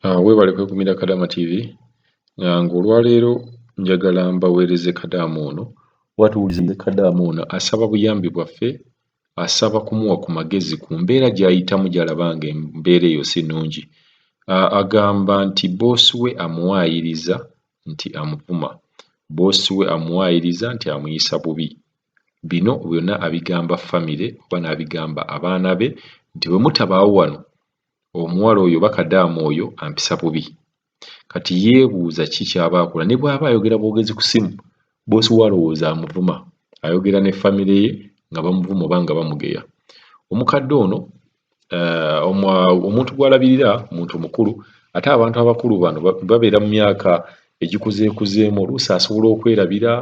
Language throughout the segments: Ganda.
Weebale kwekumira Kadaama TV ng'olwaleero njagala mbaweereze Kadaama ono watuwulize Kadaama ono asaba buyambi bwaffe, asaba kumuwa ku magezi ku mbeera gy'ayitamu gy'alaba nga embeera eyo si nnungi. Agamba nti boosi we amuwaayiriza nti amuvuma, boosi we amuwaayiriza nti amuyisa bubi. Bino byonna abigamba famire oba n'abigamba abaana be nti bwe mutabaawo wano omuwala oyo oba Kadaama oyo ampisa bubi. Kati yeebuuza ki ky'aba akola, ne bw'aba ayogera bwogezi ku ssimu boosi we alowooza amuvuma, ayogera ne famire ye nga bamuvuma oba nga bamugeya. Omukadde ono omuntu gw'alabirira muntu mukulu, ate abantu abakulu bano babeera mu myaka egikuzeekuzeemu, oluusi asobola okwerabira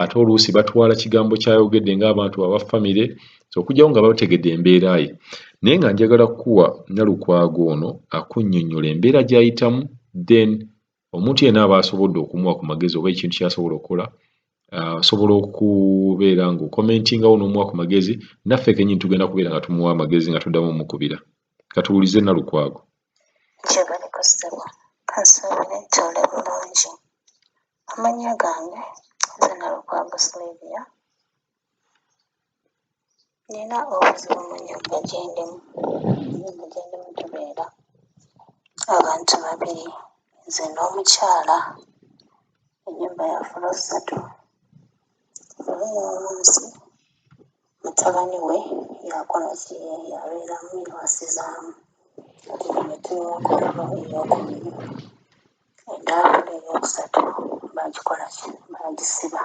ate oluusi batwala kigambo ky'ayogedde ng'abantu aba famire, so okugyawo nga bategedde embeera ye. Naye nga njagala kukuwa Nalukwago ono akunnyonnyola embeera gy'ayitamu, then omuntu yenna aba asobodde okumuwa ku magezi oba ekintu ky'asobola okukola, asobola okubeera ng'okomentingawo n'omuwa ku magezi, naffe kennyini tugenda kubeera nga tumuwa amagezi nga tuddamu omukubira. Katuwulize Nalukwago. Kyebaliko ssebo, kansabire ntole bulungi. Amannya gange nze Nalukwago Sylvia. Nina obuzibu mu nnyumba gye ndimu. Ennyumba gye ndimu tubeera abantu babiri, nze n'omukyala. Ennyumba ya fulo ssatu. Fulo y'owansi mutabani we yakola ki yabeeramu yawasizaamu. Ate ne tuyiwako fulo ey'okubiri. Eddala fulo ey'okusatu baagikola ki baagisiba.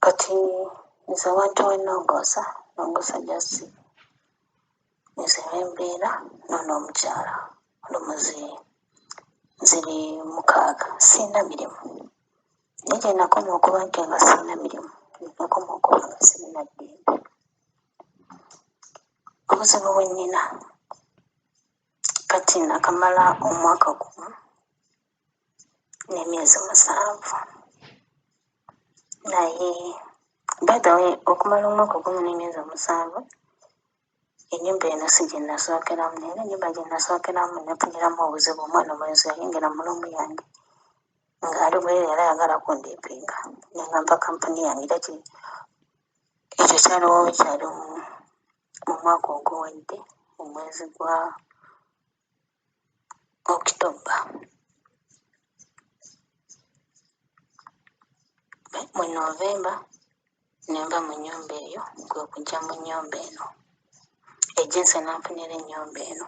Kati nze wantu we nnongoosa Jasi, nze w'embeera n'ono omukyala olumuzi nziri 6 sirina mirimu. Naye gye nakoma okuba nti nga sirina mirimu, nakoma okuba nga sirina ddembe. Obuzibu bwe nnina kati nakamala omwaka gumu n'emyezi 7. Naye by the way, okumala omwaka gumu n'emyezi 7, ennyumba eno si gye nasookeramu, naye ennyumba gye nasookeramu nefuniramu obuzibu. Omwana omulenzi yayingira mu luumu yange ng'ali bwereere yali ayagala kundiipinga, neŋŋamba kampuni yange era ekyo kyali mu mwaka oguwedde mu mwezi gwa October. Mu November ne nva mu nnyumba eyo, kwe kujja mu nnyumba eno ejjense nanfunira ennyumba eno.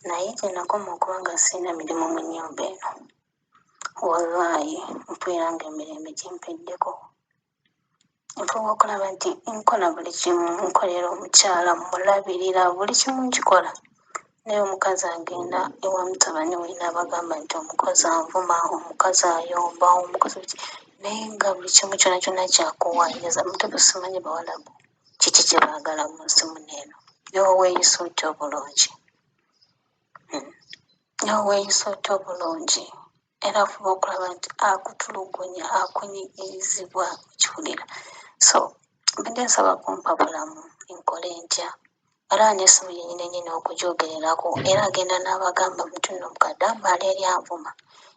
Naye gye nakoma okuba nga sirina mirimu mu nnyumba eno, wallaahi mpulira ng'emirembe gimpeddeko. Nfuba okulaba nti nkola buli kimu, nkolera omukyala, mulabirira, buli kimu nkikola. Naye omukazi agenda ewa mutabani we n'abagamba nti omukozi anvuma, omukazi ayomba, omukozi naye nga buli kimu kyonna kyonna kyakuwaayiriza. Mutebi simanyi Bawarabu kiki kye baagala mu nsi muno eno. Nyowe weeyisa otya obulungi, nyowe weeyisa otya obulungi, era afuba okulaba nti akutulugunya, akunyigirizibwa kiwulira. So mbadde nsaba kumpa bulamu nkole ntya, era n'essimu yennyini okugyogererako, era agenda n'abagamba nti nno Kadaama ali eri anvuma.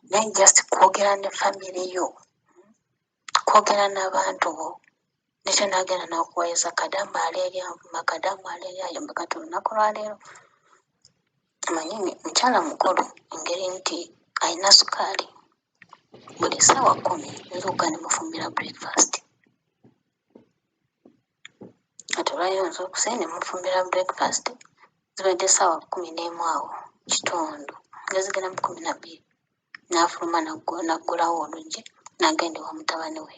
Naye just kwogera ne famire yo, kwogera n'abantu bo, nekyo n'agenda n'okuweereza Kadaama ali eri anvuma, Kadaama ali eri ayomba. Kati olunaku lwaleero manyi mukyala mukulu engeri nti alina sukaali, buli ssaawa 10 nzuukuka ne mufumbira breakfast. Kati olwaleero nzuukuse ne mufumbira breakfast, zibadde ssaawa 11 awo kitundu nga zigenda mu 12, n'afuluma n'aggulawo oluggi n'agenda ewa mutabani we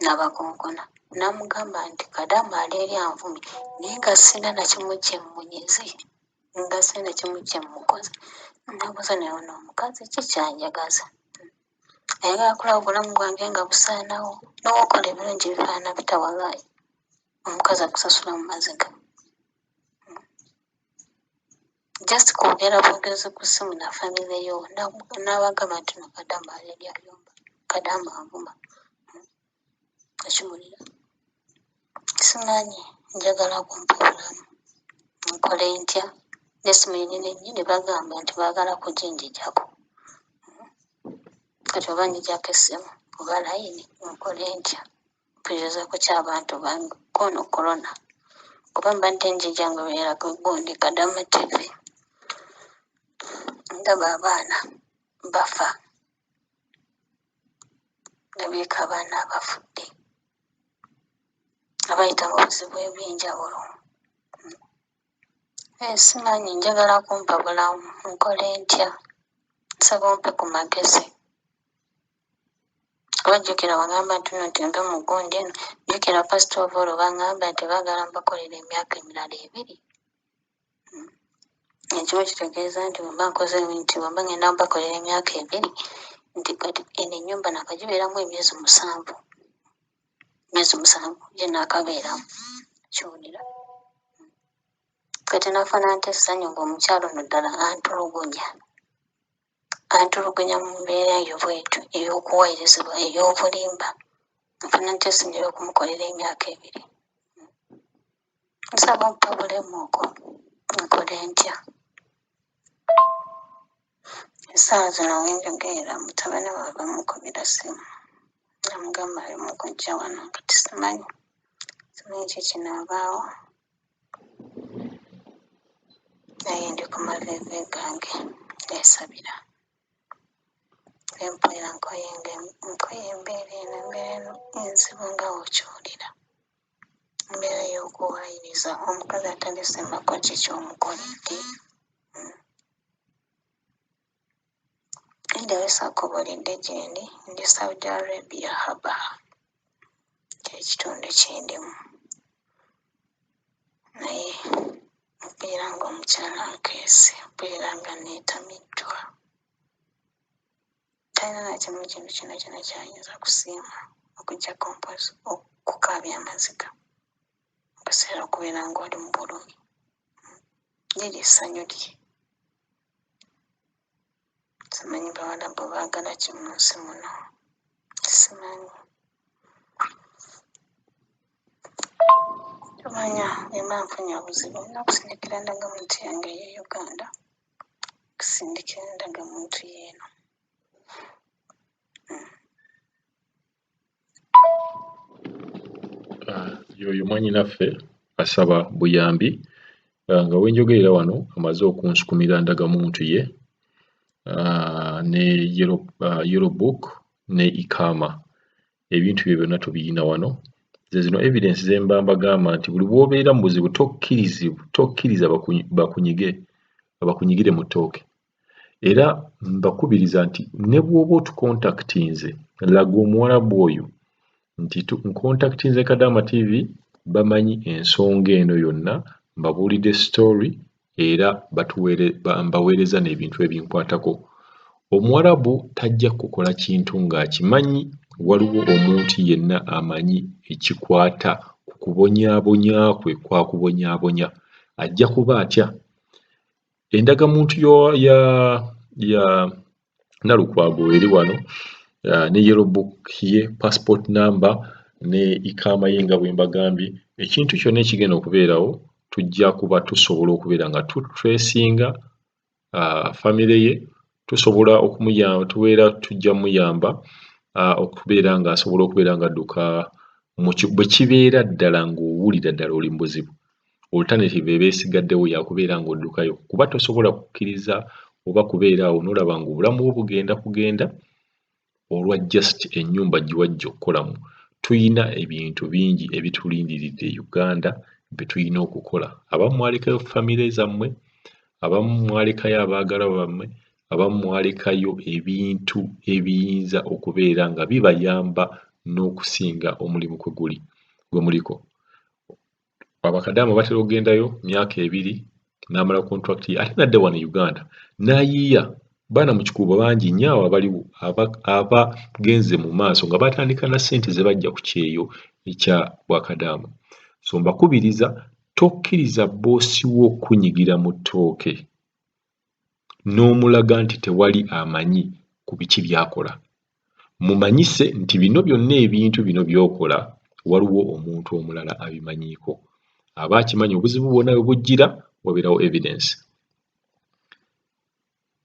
n'abakonkona, n'amugamba nti Kadaama ali eri anvumye, naye nga sirina na kimu kye mmunyeze, nga sirina na kimu kye mmukoze. Nabuuza naye ono omukazi ki kyanjagaza? Ayagala kulaba obulamu bwange nga busaanawo, n'okola ebirungi bifaanana bitawalaayi, omukazi akusasula mu maziga. Just kwogera bwogezi ku ssimu na famire yo, n'abagamba nti no Kadaama ali eri ayomba, Kadaama anvuma. Akiwulira simanyi, njagala kumpa bulamu nkole ntya, Desmond ne bagamba nti baagala kujinjijako. Kati oba njijako essimu oba layini nkole ntya mpuliriza ku ky'abantu bange kono korona kuba mbadde njija nga beerako gundi Kadama TV ndaba abaana bafa ndabeeka abaana abafudde abayita mu buzibu ebyenjawulo. Simanyi njagala kumpa bulamu nkole ntya nsaba ompe ku magezi. Abajjukira bagamba ntuno nti mbe mu gundi eno jjukira pastor Ovolo bangamba nti baagala mbakolera emyaka emirala 2. Ekimu kitegeeza nti bwe mba nkoze nti bwe mba ngenda mbakolera emyaka 2 nti kati eno ennyumba naakagibeeramu emyezi 7. Emyezi 7 gye naakabeeramu kiwulira. Kati nafuna nti essanyu ng'omukyalo no ddala antulugunya mu mbeera eyo bwetyo ey'okuwayirizibwa ey'obulimba. Nfuna nti essanyu ey'okumukolera emyaka 2. Nsaba mpa bulemu okwo nkole ntya. Essaawa zino wenjogerera mutabani we bamukubira ssimu namugamba alimu okujja wano kati simanyi ki kinaabaawo naye ndi ku maviivi gange geesabira empoera nkoye embeera eno embeera enzibu nga wokyolera embeera y'okuwaayiriza omukazi atalesemako kikyomukoledde. Ndabesaakobolidde gyendi ndi Saudi Arabia haba kyekitundu kyendimu naye mbeera ng'omukyala nkeese mbeera nga neetamiddwa talina nakimu kintu kino kyayinza kusiima okujja kompozi okukaabya amaziga okuseera okubeera ng'oli mu bulumi liri essanyu lye. Simanyi bawala bo baagala ki mu nsi muno simanyi. Tumanya bwemba nfunye obuzibu nina okusindikira ndagamuntu yange ye Uganda okusindikira ndagamuntu yeeno. Yoyo mwannyinaffe asaba buyambi nga wenjogerera wano amaze okunsukumira ndagamuntu ye ne yellow book ne ikama ebintu bye byonna tubiyina wano. Ze zino evidence ze mba mbagamba nti buli bw'obeera mu buzibu tokkiriza bakunyigire mu ttooke. Era mbakubiriza nti ne bw'oba otukontaktinze laga omuwarabu oyo nti nkontaktinze Kadama TV bamanyi ensonga eno yonna mbabuulidde story era mbaweereza n'ebintu ebinkwatako. Omuwarabu tajja kukola kintu ng'akimanyi waliwo omuntu yenna amanyi ekikwata ku kubonyaabonya kwe kwakubonyaabonya ajja kuba atya. Endagamuntu ya Nalukwago eri wano ne yellow book ye passport number ne ikama ye nga bwe mbagambye ekintu kyonna ekigenda okubeerawo tujja kuba tusobola okubeera nga tutracinga famire ye tusobola okumuyamba tujja muyamba okubeera nga asobola okubeera nga adduka bwe kibeera ddala ng'owulira ddala oli mu buzibu alternative eba esigaddewo yakubeera ng'oddukayo kuba tosobola kukkiriza oba kubeera awo n'olaba ng'obulamu bwo bugenda kugenda olwa just ennyumba gye wajja okukolamu. Tuyina ebintu bingi ebitulindiridde Uganda bye tuyina okukola. Abamu mwalekayo famire zammwe, abamu mwalekayo abaagalwa bammwe, abamu mwalekayo ebintu ebiyinza okubeera nga bibayamba n'okusinga omulimu gwe muliko. Abakadaama batera okugendayo myaka 2 n'amala contract ye ate nadda wano Uganda n'ayiiya. Baana mu kikuubo bangi nnyo abo abaliwo abagenze mu maaso nga batandika na ssente ze bajja ku kyeyo ekya Bwakadaama. So mbakubiriza tokkiriza boosi wo kunyigira mu ttooke n'omulaga nti tewali amanyi ku biki by'akola. Mumanyise nti bino byonna ebintu bino by'okola waliwo omuntu omulala abimanyiiko. Aba akimanyi obuzibu bwonna bwe bujjira wabeerawo evidence.